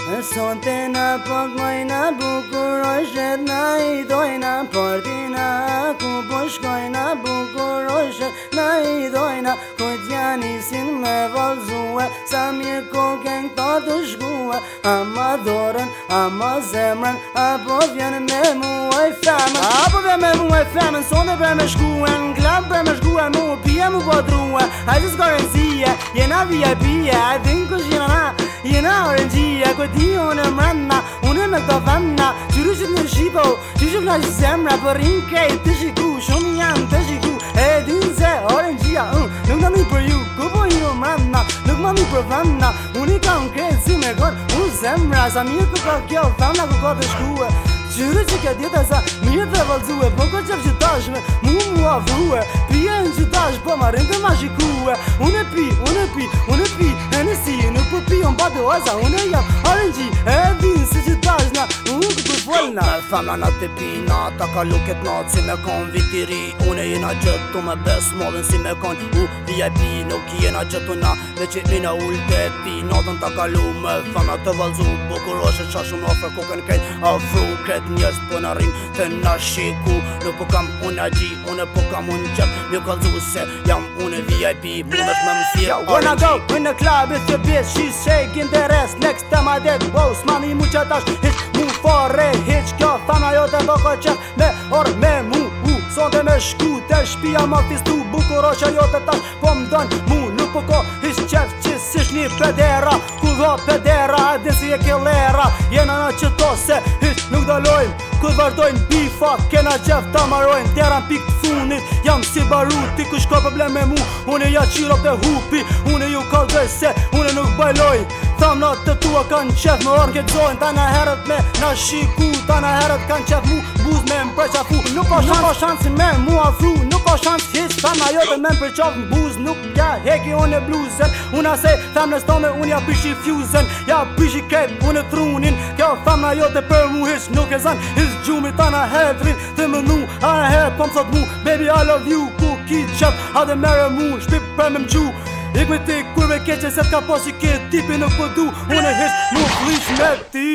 Sonte na pagojna bukur oshet na I dojna Portina ku po shkojna bukur oshet na I dojna Ku t'ja nisin me valzue Sa mirë koken këto të shkue Ama dorën, ama zemrën Apo vjen me muaj femën Apo vjen me muaj femën Sonte për me shkuen Klab për me shkuen Mu pia mu po drue Hajtë s'garancie Jena VIP A din kush jena na Jena orangjia Ku ti unë mrena Unë me këto femna Qyryshit në shqipo Qyryshit në zemra Për rinë kejt të shiku Shumë janë të shiku E din se orangjia Nuk në mi për ju Ku po ju mrena Nuk më mi për femna Unë I kam krejt si me kor Unë zemra Sa mirë ku ka kjo femna ku ka të shkue Qyry që këtë jetë sa mirë të valzue Po ko qef që tashme mu afrue Pijen që tash po ma rinë të ma shikue Unë e pi Hennessy Nuk po pi unë bate oza Unë e jam RNG E din si që tash na Unë këtë folna Me femna na të pina Ta ka luket natë si me kon vitiri Unë e jena gjëtu me bes modhen si me kon VIP nuk jena gjëtu na Dhe që mina ullë të pi Natën ta kalu me femna të valzu Bukuroshe qa shumë ofër Kuken kejt afru kret Njerës po në rinë të në shiku Nuk po kam unë a gji, unë po kam unë qep Një kalzu se jam unë VIP Mundesh me më thirë When I go in the club it's your bitch She's shaking the rest Next time I dead boss Mami mu që tash Hiq mu fare Hiq kjo Fana jo të boko qef Me orë me mu Sonte me shku Te shpia ma fistu Bukurosha jo të tash Po më donë mu Nuk po ko hiq qef që sish një pedera Ku dho pedera A din si e kellera Jena në qëto se hiq nuk dalojnë Kur vazhdojnë bifa, kena qef ta marojnë Tera në pik të funit, jam si baruti Kush ka problem me mu, unë ja qiro të hupi Unë ju kalzoj se, unë nuk bajloj Thamna të tua kanë qef me orë këtëzojnë Ta në herët me na shiku Ta në herët kanë qef mu, buz me më preqafu Nuk ka shansi me mu afru Nuk ka shansi hiq, thamna jote me më preqaf në buz Nuk ja heki unë e bluzen Unë asej, thamne stome, unë ja pishi fusen Ja pishi kejt, unë e trunin Kjo thamna jote për mu hiq, nuk e zan Gjumi ta na hetrin të mënu A në het po më thot mu Baby I love you Ku ki qep A dhe mere mu Shpip për me më gju Ik me ti kurve keqe Se t'ka posi këtë tipi nuk po du Unë e hish mu flish me ti